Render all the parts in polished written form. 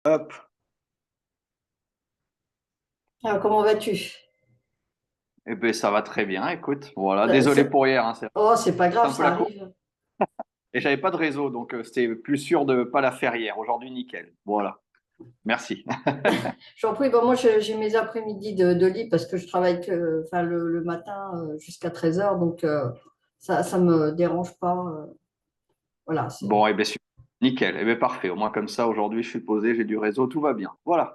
Hop. Alors, comment vas-tu? Eh ben, ça va très bien, écoute. Voilà, Ça- désolé ça- pour hier, hein, c'est Oh, c'est pas grave, un peu ça la course. arrive. Et j'avais pas de réseau, donc c'était plus sûr de pas la faire hier. Aujourd'hui, nickel. Voilà. Merci. J'en prie, bon, moi j'ai mes après-midi de lit parce que je travaille enfin, le matin jusqu'à 13 heures, donc ça me dérange pas. Voilà, Bon, eh ben, nickel. Eh ben, parfait. Au moins, comme ça, aujourd'hui, je suis posé, j'ai du réseau, tout va bien. Voilà.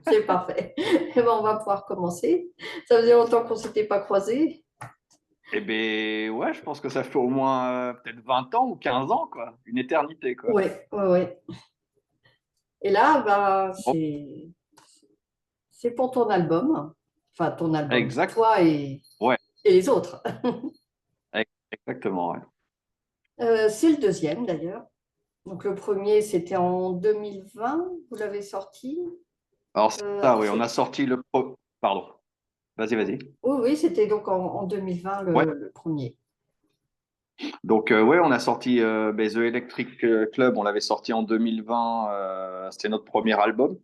c'est parfait. Et ben, on va pouvoir commencer. Ça faisait longtemps qu'on s'était pas croisés. Eh ben, ouais, je pense que ça fait au moins peut-être 20 ans ou 15 ans, quoi. Une éternité, quoi. Oui, oui, oui. Et là, bah, Bon, c'est pour ton album. Enfin, ton album. exact. Toi Ouais, et les autres. exactement. Ouais. C'est le deuxième d'ailleurs. Donc le premier, c'était en 2020, vous l'avez sorti. Alors, c'est ça, oui, on a C'est... sorti Pardon. Vas-y, vas-y. Oui, oui, c'était donc en 2020 Ouais. le premier. Donc, ouais, on a sorti The Electric Club, on l'avait sorti en 2020, c'était notre premier album.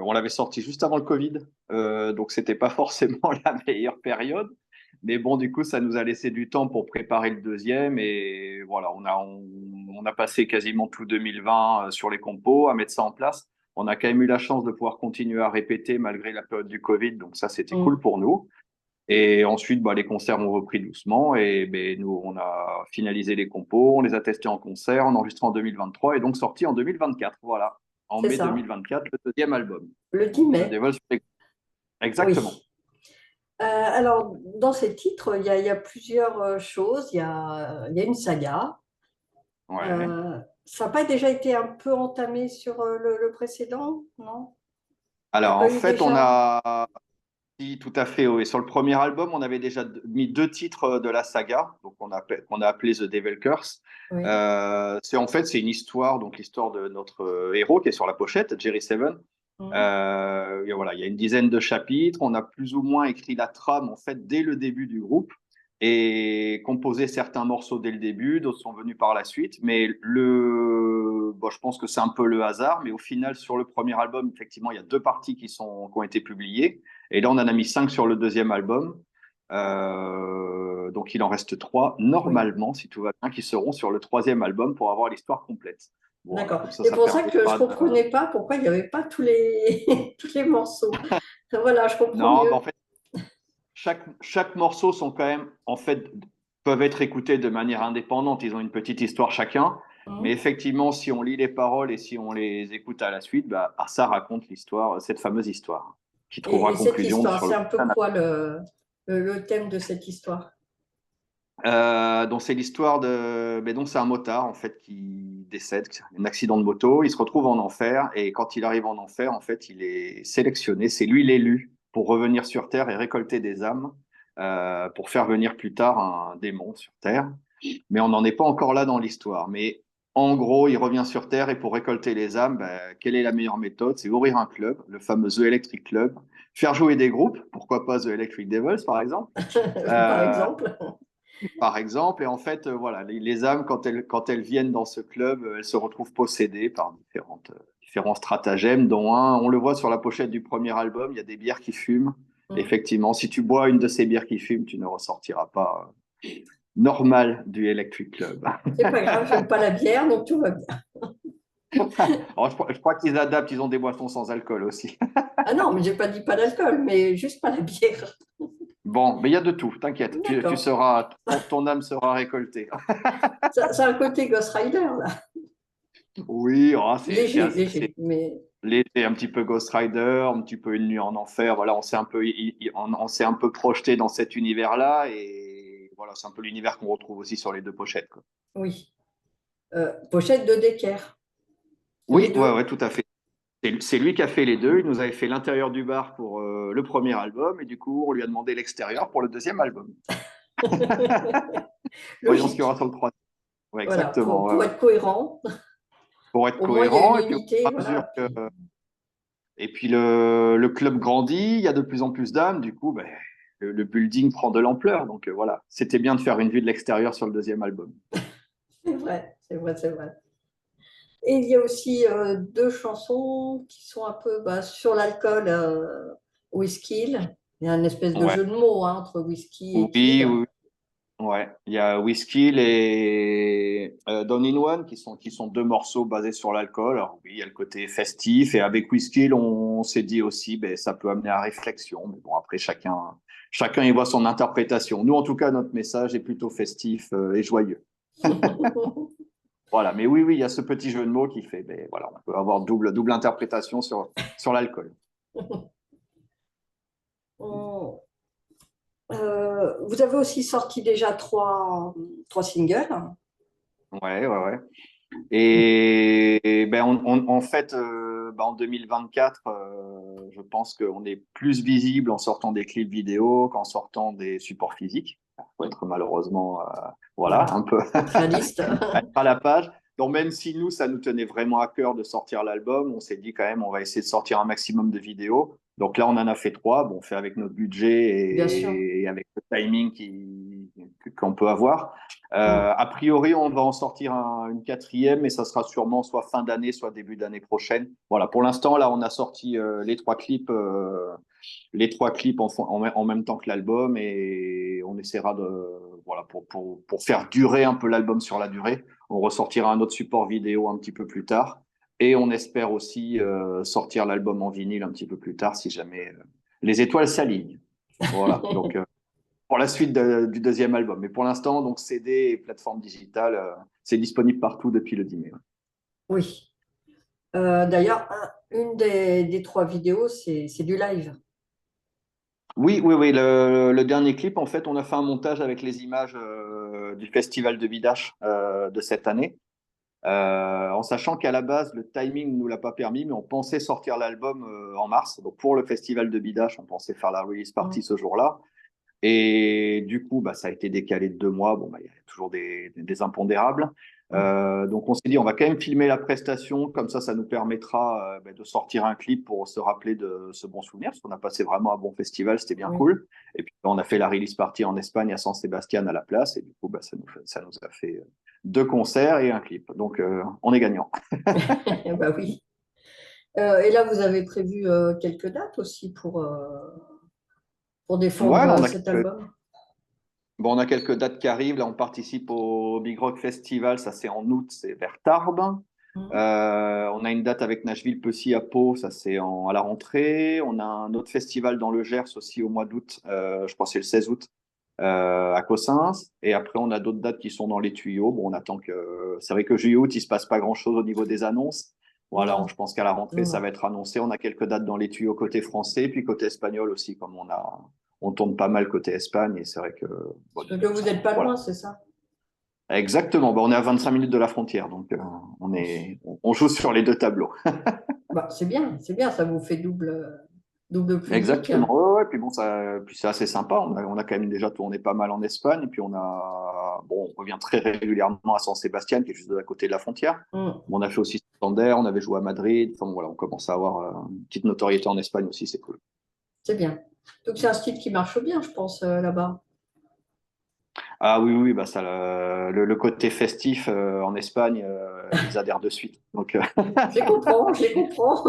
On l'avait sorti juste avant le Covid, donc c'était pas forcément la meilleure période. Mais bon, du coup, ça nous a laissé du temps pour préparer le deuxième. Et voilà, on a passé quasiment tout 2020 sur les compos, à mettre ça en place. On a quand même eu la chance de pouvoir continuer à répéter malgré la période du Covid, donc ça, c'était cool Mm. pour nous. Et ensuite, bah, les concerts ont repris doucement et ben, nous, on a finalisé les compos, on les a testés en concert, on a enregistré en 2023 et donc sorti en 2024. Voilà, en C'est mai ça, 2024, le deuxième album. le 10 The mai. Devil's Play- Exactement. Oui. Alors, dans ces titres, il y a plusieurs choses. Il y a une saga. Ouais. Ça n'a pas déjà été un peu entamé sur le précédent, non? Il n'y a Alors, pas en eu fait, on déjà? a, si, tout à fait, oui. Sur le premier album, on avait déjà mis deux titres de la saga, donc qu'on a appelé The Devil Curse. Oui. C'est une histoire, donc l'histoire de notre héros qui est sur la pochette, Jerry Seven. Mm. Et voilà, il y a une dizaine de chapitres. On a plus ou moins écrit la trame en fait dès le début du groupe et composé certains morceaux dès le début, d'autres sont venus par la suite. Mais je pense que c'est un peu le hasard. Mais au final, sur le premier album, effectivement, il y a deux parties qui ont été publiées. Et là, on en a mis cinq sur le deuxième album. Donc, il en reste trois, Oui. normalement, si tout va bien, qui seront sur le troisième album pour avoir l'histoire complète. Voilà, D'accord. comme C'est ça pour ça que je permettra ne de. comprenais pas pourquoi il n'y avait pas tous les, tous les morceaux. Voilà, je comprends Non, mieux. en fait, chaque morceau sont quand même, en fait, peuvent être écoutés de manière indépendante. Ils ont une petite histoire chacun. Mais Hum. effectivement, si on lit les paroles et si on les écoute à la suite, bah, ça raconte l'histoire, cette fameuse histoire, qui trouvera Et cette conclusion histoire, sur c'est le un peu prochain. quoi le thème de cette histoire? Donc c'est l'histoire de, mais donc c'est un motard en fait qui décède, un accident de moto, il se retrouve en enfer et quand il arrive en enfer, en fait, il est sélectionné, c'est lui l'élu pour revenir sur Terre et récolter des âmes pour faire venir plus tard un démon sur Terre. Mais on n'en est pas encore là dans l'histoire. Mais en gros, il revient sur Terre et pour récolter les âmes, ben, quelle est la meilleure méthode? C'est ouvrir un club, le fameux The Electric Club, faire jouer des groupes, pourquoi pas The Electric Devils par exemple. Par Euh, exemple. Par exemple. Et en fait, voilà, les âmes, quand elles viennent dans ce club, elles se retrouvent possédées par différents stratagèmes, dont un, on le voit sur la pochette du premier album, il y a des bières qui fument. Hum. Effectivement, si tu bois une de ces bières qui fument, tu ne ressortiras pas normal du Electric Club. C'est pas grave, j'aime pas la bière, donc tout va bien. Alors, je crois qu'ils adaptent, ils ont des boissons sans alcool aussi. Ah non, mais j'ai pas dit pas d'alcool, mais juste pas la bière. Bon, mais il y a de tout, t'inquiète, tu D'accord. seras, ton âme sera récoltée. Ça a un côté Ghost Rider, là. Oui, Léger, léger, mais l'été, un petit peu Ghost Rider, un petit peu Une nuit en enfer. Voilà, on s'est un peu projeté dans cet univers-là et voilà, c'est un peu l'univers qu'on retrouve aussi sur les deux pochettes, quoi. oui. Pochette de Decker, les Oui, ouais, deux. ouais, tout à fait. C'est lui qui a fait les deux. Il nous avait fait l'intérieur du bar pour le premier album et du coup, on lui a demandé l'extérieur pour le deuxième album. Voyons ce qu'il y aura Logique. sur le troisième. Ouais, Voilà, exactement. Ouais, pour ouais. être cohérent. Pour être Au moins, il y a une cohérent et puis au fur unité, et à mesure voilà. que Puis... et puis le club grandit, il y a de plus en plus d'âmes, du coup, ben, le building prend de l'ampleur. Donc voilà, c'était bien de faire une vue de l'extérieur sur le deuxième album. C'est vrai, c'est vrai, c'est vrai. Et il y a aussi deux chansons qui sont un peu bah, sur l'alcool, whisky. Il y a une espèce de Ouais. jeu de mots hein, entre whisky et Oui, kill. oui, ouais. Il y a Whiskey et Down in One qui sont deux morceaux basés sur l'alcool. Alors oui, il y a le côté festif et avec Whiskey, on s'est dit aussi, ben, ça peut amener à réflexion. Mais bon, après, chacun y voit son interprétation. Nous, en tout cas, notre message est plutôt festif et joyeux. Voilà. Mais oui, oui, il y a ce petit jeu de mots qui fait, ben, voilà, on peut avoir double interprétation sur l'alcool. On- vous avez aussi sorti déjà trois singles. Ouais, ouais, ouais. Et ben en fait, ben, en 2024, je pense qu'on est plus visible en sortant des clips vidéo qu'en sortant des supports physiques. Il faut être malheureusement, voilà, Voilà, un peu faut être réaliste. être à la page. Donc même si nous, ça nous tenait vraiment à cœur de sortir l'album, on s'est dit quand même, on va essayer de sortir un maximum de vidéos. Donc là, on en a fait trois. Bon, on fait avec notre budget Bien sûr. et avec le timing qu'on peut avoir. Mm. A priori, on va en sortir une quatrième, et ça sera sûrement soit fin d'année, soit début d'année prochaine. Voilà, pour l'instant, là, on a sorti les trois clips en même temps que l'album, et on essaiera voilà, pour faire durer un peu l'album sur la durée. On ressortira un autre support vidéo un petit peu plus tard, et on espère aussi sortir l'album en vinyle un petit peu plus tard si jamais les étoiles s'alignent. Voilà, donc pour la suite du deuxième album. Mais pour l'instant, donc CD et plateforme digitale, c'est disponible partout depuis le 10 mai. Ouais. Oui. D'ailleurs, une des trois vidéos, c'est du live. Oui, oui, oui. Le dernier clip, en fait, on a fait un montage avec les images du festival de Bidache de cette année, en sachant qu'à la base, le timing ne nous l'a pas permis, mais on pensait sortir l'album en mars. Donc pour le festival de Bidache, on pensait faire la release party Mm. ce jour-là. Et du coup, bah, ça a été décalé de 2 mois. Bon, bah, il y a toujours des impondérables. Mm. Donc, on s'est dit, on va quand même filmer la prestation. Comme ça nous permettra bah, de sortir un clip pour se rappeler de ce bon souvenir, parce qu'on a passé vraiment un bon festival, c'était bien Oui. cool. Et puis, on a fait la release party en Espagne à San Sebastian à la place. Et du coup, bah, ça nous a fait deux concerts et un clip. Donc, on est gagnant. Bah oui. Et là, vous avez prévu quelques dates aussi pour défendre Ouais, là, cet album. bon, on a quelques dates qui arrivent. Là, on participe au Big Rock Festival. Ça, c'est en août, c'est vers Tarbes. Mm. On a une date avec Nashville Pussy à Pau, ça c'est à la rentrée. On a un autre festival dans le Gers aussi au mois d'août, je crois que c'est le 16 août, à Cossins. Et après, on a d'autres dates qui sont dans les tuyaux. Bon, on attend que. C'est vrai que juillet-août, il se passe pas grand-chose au niveau des annonces. Voilà, Non, je pense qu'à la rentrée, non, ça non. va être annoncé. On a quelques dates dans les tuyaux côté français, puis côté espagnol aussi, comme on tourne pas mal côté Espagne. Et c'est vrai que, bon, du Parce que coup, vous ça, n'êtes pas loin, voilà. c'est ça? Exactement. Bah, on est à 25 minutes de la frontière, donc Oui. on joue sur les deux tableaux. Bah, c'est bien, ça vous fait double public. Exactement. Ouais, ouais. Puis bon, puis c'est assez sympa. On a quand même déjà tourné pas mal en Espagne. Et puis bon, on revient très régulièrement à San Sébastien, qui est juste de la côté de la frontière. Mm. On a fait aussi Santander, on avait joué à Madrid. Enfin voilà, on commence à avoir une petite notoriété en Espagne aussi, c'est cool. C'est bien. Donc c'est un style qui marche bien, je pense, là-bas. Ah oui, oui, bah ça, le côté festif en Espagne, ils adhèrent de suite. Donc Je les comprends.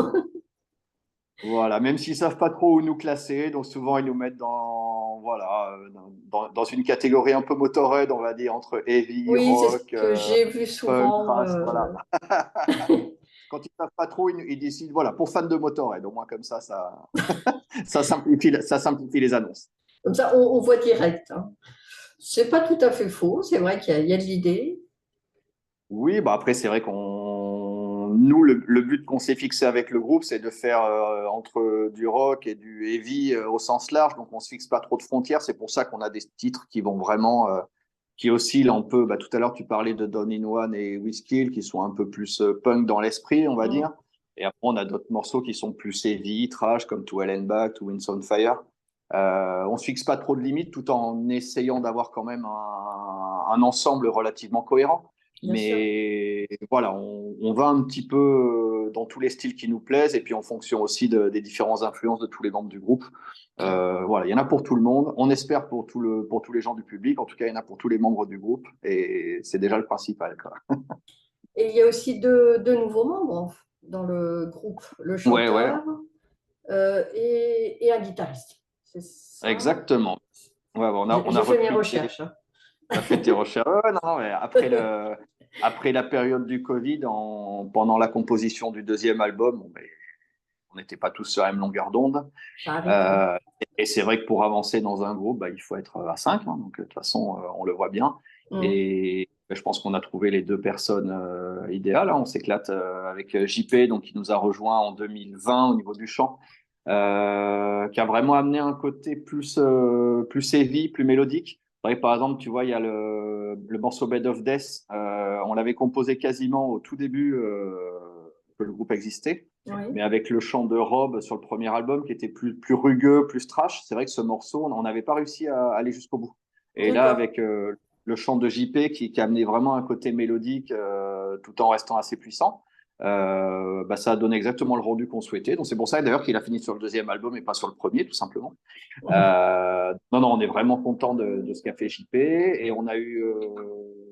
voilà, même s'ils savent pas trop où nous classer, donc souvent ils nous mettent voilà, dans une catégorie un peu Motorhead, on va dire, entre heavy, Oui, c'est ce rock, que j'ai vu punk, souvent. thrash, voilà. Quand ils savent pas trop, ils décident, voilà, pour fans de Motorhead, au moins comme ça, ça simplifie les annonces. Comme ça, on voit direct. Hein. C'est pas tout à fait faux. C'est vrai qu'il y a de l'idée. Oui, bah après, c'est vrai nous, le but qu'on s'est fixé avec le groupe, c'est de faire entre du rock et du heavy au sens large. Donc, on se fixe pas trop de frontières. C'est pour ça qu'on a des titres qui vont vraiment, qui oscillent un peu. Bah, tout à l'heure, tu parlais de Down in One et Whiskey, qui sont un peu plus punk dans l'esprit, on va Mm. dire. Et après, on a d'autres morceaux qui sont plus heavy, trash, comme To Hell and Back, To Winds on Fire. On se fixe pas trop de limites, tout en essayant d'avoir quand même un ensemble relativement cohérent. Bien sûr. Mais voilà, on va un petit peu dans tous les styles qui nous plaisent et puis en fonction aussi des différentes influences de tous les membres du groupe. Voilà, il y en a pour tout le monde. On espère pour tous les gens du public. En tout cas, il y en a pour tous les membres du groupe et c'est déjà le principal, quoi. Et il y a aussi deux nouveaux membres dans le groupe, le Ouais, ouais, chanteur et un guitariste. C'est ça? exactement. Ouais, bon, on a J'ai fait mes recruté. recherches, hein. Ça fait tes recherches. Ouais, non, non, mais après la période du Covid, pendant la composition du deuxième album, bon, ben, on n'était pas tous sur la même longueur d'onde. Ça arrive, oui. Euh, et c'est vrai que pour avancer dans un groupe, bah, il faut être à 5. Hein, donc, de toute façon, on le voit bien. Mm. Et je pense qu'on a trouvé les deux personnes idéales. Hein. On s'éclate avec JP, donc, qui nous a rejoint en 2020 au niveau du chant, qui a vraiment amené un côté plus heavy, plus mélodique. C'est vrai que, par exemple, tu vois, il y a le morceau Bed of Death. On l'avait composé quasiment au tout début que le groupe existait. Oui, Mais avec le chant de Rob sur le premier album qui était plus rugueux, plus trash, c'est vrai que ce morceau, on n'avait pas réussi à aller jusqu'au bout. Et là, d'accord. avec le chant de JP qui a amené vraiment un côté mélodique tout en restant assez puissant, bah, ça a donné exactement le rendu qu'on souhaitait. Donc c'est pour ça d'ailleurs qu'il a fini sur le deuxième album et pas sur le premier, tout simplement. Non, non, on est vraiment content de ce qu'a fait JP. Et on a eu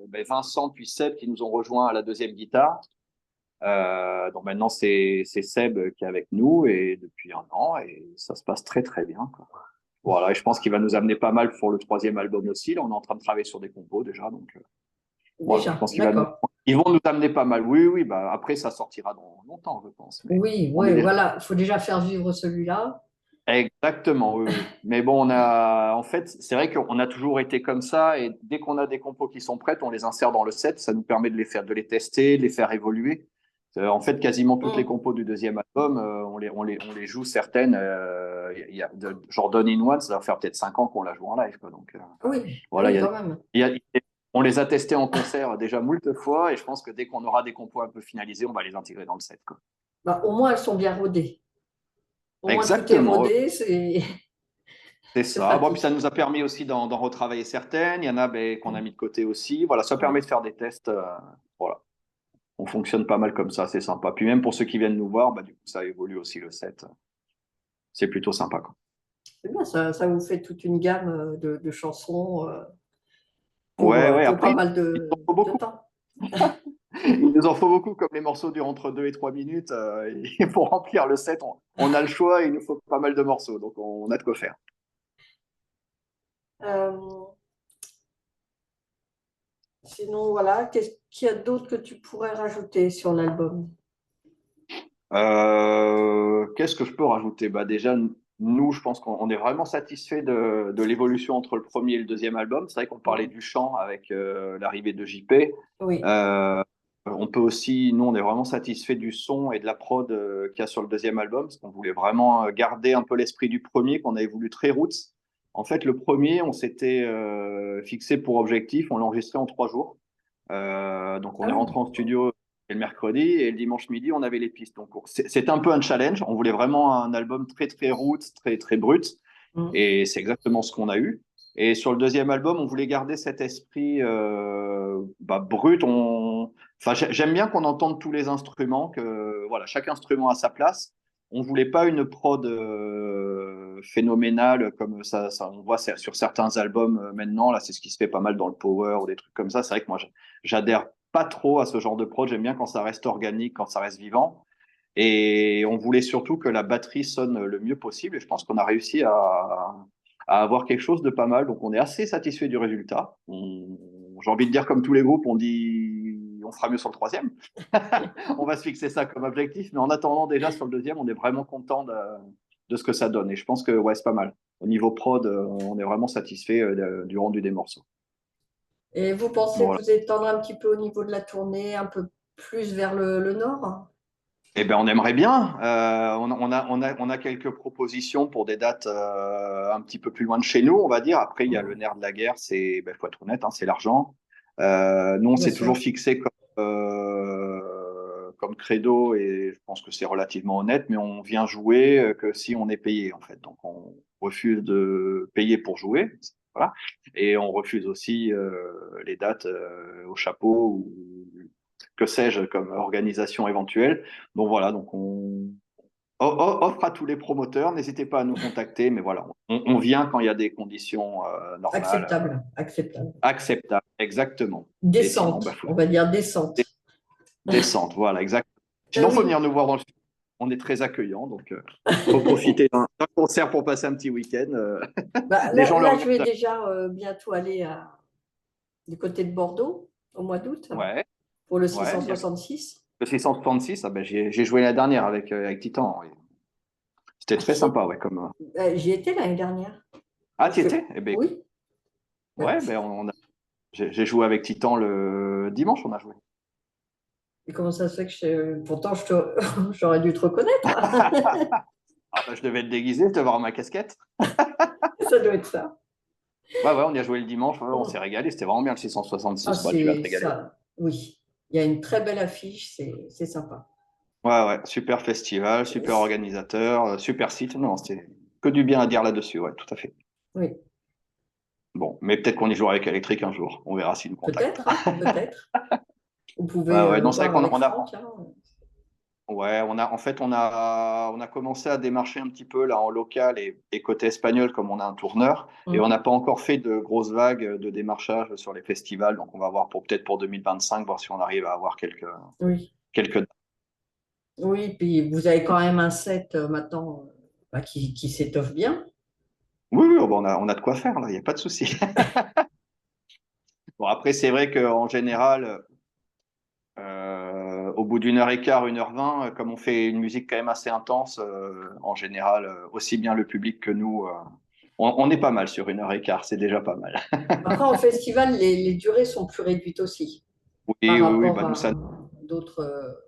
ben Vincent puis Seb qui nous ont rejoints à la deuxième guitare. Donc maintenant, c'est Seb qui est avec nous et depuis un an et ça se passe très très bien, quoi. Voilà, et je pense qu'il va nous amener pas mal pour le troisième album aussi. Là, on est en train de travailler sur des compos déjà, donc voilà, je Déjà, pense d'accord. ils vont nous amener pas mal. Oui, oui, bah après ça sortira dans longtemps, je pense, mais Oui, on est oui, déjà voilà. Il faut déjà faire vivre celui-là. exactement, oui, oui. Mais bon, en fait, c'est vrai qu'on a toujours été comme ça et dès qu'on a des compos qui sont prêtes, on les insère dans le set. Ça nous permet de les tester, de les faire évoluer. En fait, quasiment toutes les Mm. compos du deuxième album, on les joue certaines. Genre Done in One, ça va faire peut-être 5 ans qu'on la joue en live, quoi. Donc Oui, voilà, oui, quand même. il y a- on les a testés en concert déjà moult fois et je pense que dès qu'on aura des compos un peu finalisés, on va les intégrer dans le set, quoi. Bah, au moins, elles sont bien rodées. Au moins, tout est Exactement. rodé, c'est C'est c'est ça. Bon, puis ça pratique. nous a permis aussi d'en retravailler certaines. Il y en a ben, qu'on a mis de côté aussi. Voilà, ça permet Mm. de faire des tests. Voilà, on fonctionne pas mal comme ça, c'est sympa. Puis même pour ceux qui viennent nous voir, bah, du coup, ça évolue aussi le set. C'est plutôt sympa, quoi. C'est bien, ça vous fait toute une gamme de chansons Ouais, ouais. pour pas Après, mal il nous en faut de beaucoup. temps. Il nous en faut beaucoup, comme les morceaux durent entre 2 et 3 minutes. Et pour remplir le set, on a le choix et il nous faut pas mal de morceaux. Donc, on a de quoi faire. Euh, Sinon, voilà, qu'est-ce qu'il y a d'autre que tu pourrais rajouter sur l'album? Qu'est-ce que je peux rajouter? Bah déjà, nous, je pense qu'on est vraiment satisfait de l'évolution entre le premier et le deuxième album. C'est vrai qu'on parlait Mm. du chant avec l'arrivée de JP. Oui. Euh, on peut aussi, nous, on est vraiment satisfait du son et de la prod qu'il y a sur le deuxième album, parce qu'on voulait vraiment garder un peu l'esprit du premier, qu'on avait voulu très roots. En fait, le premier, on s'était fixé pour objectif, on l'a enregistré en 3 jours. Donc, on Ah est oui. rentré en studio le mercredi et le dimanche midi, on avait les pistes. Donc, c'était un peu un challenge. On voulait vraiment un album très, très roots, très, très brut. Mm. Et c'est exactement ce qu'on a eu. Et sur le deuxième album, on voulait garder cet esprit bah, brut. Enfin, j'aime bien qu'on entende tous les instruments, que voilà, chaque instrument a sa place. On voulait pas une prod phénoménale comme ça on voit sur certains albums maintenant. Là, c'est ce qui se fait pas mal dans le power ou des trucs comme ça. C'est vrai que moi, j'adhère pas trop à ce genre de prod. J'aime bien quand ça reste organique, quand ça reste vivant. Et on voulait surtout que la batterie sonne le mieux possible. Et je pense qu'on a réussi à avoir quelque chose de pas mal. Donc on est assez satisfait du résultat. J'ai envie de dire comme tous les groupes, on dit on fera mieux sur le troisième. On va se fixer ça comme objectif. Mais en attendant déjà sur le deuxième, on est vraiment content de ce que ça donne. Et je pense que ouais, c'est pas mal. Au niveau prod, on est vraiment satisfait du rendu des morceaux. Et vous pensez Voilà. vous étendre un petit peu au niveau de la tournée, un peu plus vers le nord? Eh ben, on aimerait bien. On a quelques propositions pour des dates un petit peu plus loin de chez nous, on va dire. Après, il y a le nerf de la guerre, ben, faut être honnête, hein, c'est l'argent. Nous, on Bien s'est toujours sûr. fixé comme credo et je pense que c'est relativement honnête, mais on vient jouer que si on est payé, en fait. Donc, on refuse de payer pour jouer. Voilà. Et on refuse aussi les dates au chapeau ou que sais-je comme organisation éventuelle. Donc voilà, donc offre à tous les promoteurs, n'hésitez pas à nous contacter, mais voilà, on vient quand il y a des conditions normales, Acceptable, acceptable. acceptables, exactement. Et sinon, bah, Décente, on va dire décente. Descente, voilà, exact. Ben Sinon, il faut oui. venir nous voir dans le sud. On est très accueillants, donc faut profiter d'un concert pour passer un petit week-end. Bah, Les gens le là, je vais regardent. déjà bientôt aller du côté de Bordeaux au mois d'août Ouais, pour le ouais. Il y a 666. le 666, ah ben, j'ai joué la dernière avec Titan. Oui. C'était Ah, très sympa, ouais. j'y étais l'année dernière. Ah, Donc, t'y étais? Eh ben, oui. ouais, ben, j'ai joué avec Titan le dimanche, on a joué. Et comment ça se fait que pourtant j'aurais dû te reconnaître. Ah, ben, je devais être déguisé, je devais avoir ma casquette. Ça doit être ça. Ouais, ouais, on y a joué le dimanche, ouais, on s'est Mm. régalé, c'était vraiment bien le Ah, 666. Bah, tu vas te c'est régaler. ça. Oui. Il y a une très belle affiche, c'est sympa. Ouais, ouais, super festival, super organisateur, super site. Non, c'était que du bien à dire là-dessus, ouais, tout à fait. Oui. Bon, mais peut-être qu'on y jouera avec électrique un jour. On verra s'il nous contacte. Peut-être, hein, peut-être. Vous pouvez Ouais, ouais, non, c'est vrai voir qu'on avec Franck, hein. ouais, en fait, on a commencé à démarcher un petit peu là en local et côté espagnol, comme on a un tourneur, et on Mm. n'a pas encore fait de grosses vagues de démarchage sur les festivals. Donc, on va voir peut-être pour 2025, voir si on arrive à avoir Oui. quelques. Oui, puis vous avez quand même un set maintenant bah, qui s'étoffe bien. Oui, oui, oh, bon, on a de quoi faire là, il n'y a pas de souci. Bon, après, c'est vrai qu'en général, au bout d'une heure et quart, 1h20, comme on fait une musique quand même assez intense, en général, aussi bien le public que nous, on est pas mal sur 1h15, c'est déjà pas mal. Après, en festival, les durées sont plus réduites aussi par Oui, oui, oui, rapport bah nous, à ça. d'autres.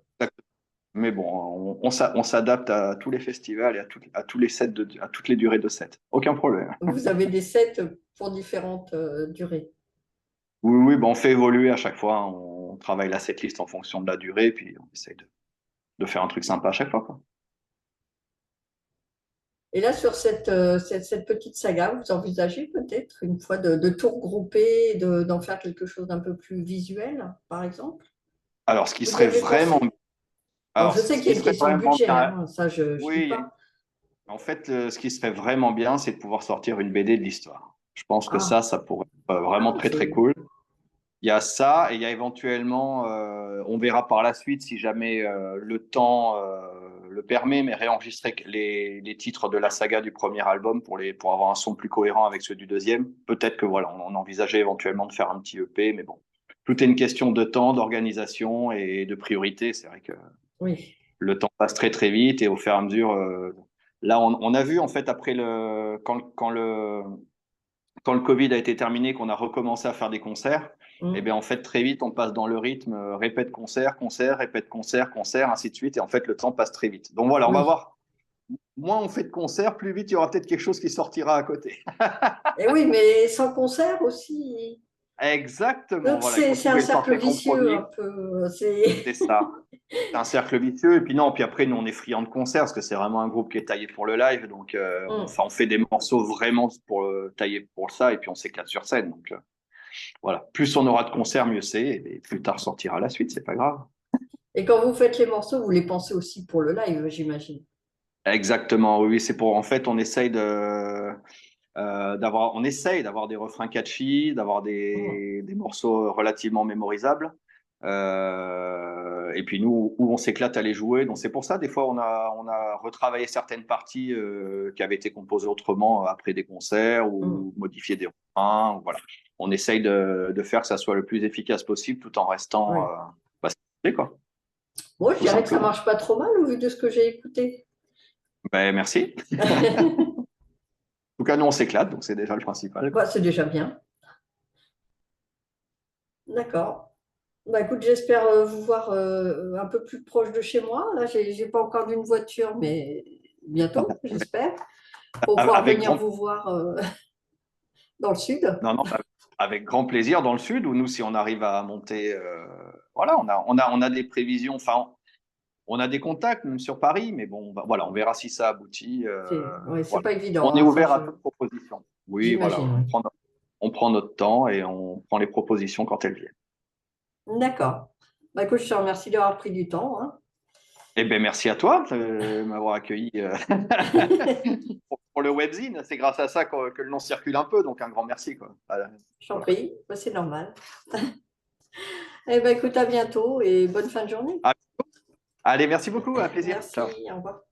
Mais bon, on s'adapte à tous les festivals et à tous les sets à toutes les durées de sets. Aucun problème. Vous avez des sets pour différentes durées. Oui, oui, bah on fait évoluer à chaque fois, hein. On travaille la setlist en fonction de la durée, puis on essaye de faire un truc sympa à chaque fois, quoi. Et là, sur cette petite saga, vous envisagez peut-être une fois de tout regrouper, d'en faire quelque chose d'un peu plus visuel, par exemple? Alors, ce qui Vous y serait avez vraiment, pensé? Bon, alors, je sais ce qu'il y qui a une serait question de vraiment budget, bien, hein, ça, je ne nie oui, pas. en fait, ce qui serait vraiment bien, c'est de pouvoir sortir une BD de l'histoire. Je pense que Ah, ça pourrait être vraiment ah très, très c'est. cool. Il y a ça, et il y a éventuellement, on verra par la suite si jamais le temps le permet, mais réenregistrer les titres de la saga du premier album pour avoir un son plus cohérent avec ceux du deuxième. Peut-être que voilà, on envisageait éventuellement de faire un petit EP, mais bon, tout est une question de temps, d'organisation et de priorité. C'est vrai que Oui. le temps passe très très vite et au fur et à mesure, là, on a vu en fait après quand le Covid a été terminé, qu'on a recommencé à faire des concerts, et bien Mm. en fait très vite on passe dans le rythme répète concert, concert, répète concert, concert, ainsi de suite, et en fait le temps passe très vite. Donc voilà, on va Oui. voir. Moins on fait de concerts, plus vite il y aura peut-être quelque chose qui sortira à côté. Et oui, mais sans concert aussi. Exactement, Donc voilà, il faut c'est un trouver le cercle parfait vicieux un compromis. peu. C'est. C'est ça. C'est un cercle vicieux. Et puis non, puis après, nous, on est friands de concerts parce que c'est vraiment un groupe qui est taillé pour le live. Donc, Mm. enfin, on fait des morceaux vraiment pour tailler pour ça et puis on s'éclate sur scène. Donc, voilà. Plus on aura de concerts, mieux c'est. Et plus tard sortira la suite, c'est pas grave. Et quand vous faites les morceaux, vous les pensez aussi pour le live, j'imagine. Exactement. Oui, c'est pour. En fait, on essaye on essaye d'avoir des refrains catchy, d'avoir Mm. des morceaux relativement mémorisables. Et puis nous, où on s'éclate à les jouer. Donc c'est pour ça, des fois, on a retravaillé certaines parties qui avaient été composées autrement après des concerts Mm. ou modifié des refrains. Voilà. On essaye de faire que ça soit le plus efficace possible tout en restant Oui. stylé, quoi, Moi, je tout dirais que ça simplement. marche pas trop mal au vu de ce que j'ai écouté. Ben, merci. En tout cas, nous, on s'éclate, donc c'est déjà le principal, Bah, quoi. c'est déjà bien. D'accord. Bah, écoute, j'espère vous voir un peu plus proche de chez moi. Là, j'ai pas encore d'une voiture, mais bientôt, j'espère, pour pouvoir Avec venir grand vous voir dans le sud. Non, non, avec grand plaisir dans le sud, où nous, si on arrive à monter, voilà, on a des prévisions, enfin, on a des contacts même sur Paris, mais bon, voilà, on verra si ça aboutit. Ouais, c'est Voilà. pas On évident, est hein, ça, ouvert à toute proposition. Oui, voilà, j'imagine. on prend notre temps et on prend les propositions quand elles viennent. Oui. D'accord. Bah, écoute, je te remercie d'avoir pris du temps, hein. Eh bien, merci à toi de m'avoir accueilli pour le webzine. C'est grâce à ça que le nom circule un peu, donc un grand merci, quoi. Voilà. Je t'en Voilà. prie, bah, c'est normal. Eh ben, écoute, à bientôt et bonne fin de journée. Ah, allez, merci beaucoup, à plaisir. Merci, Ciao. au revoir.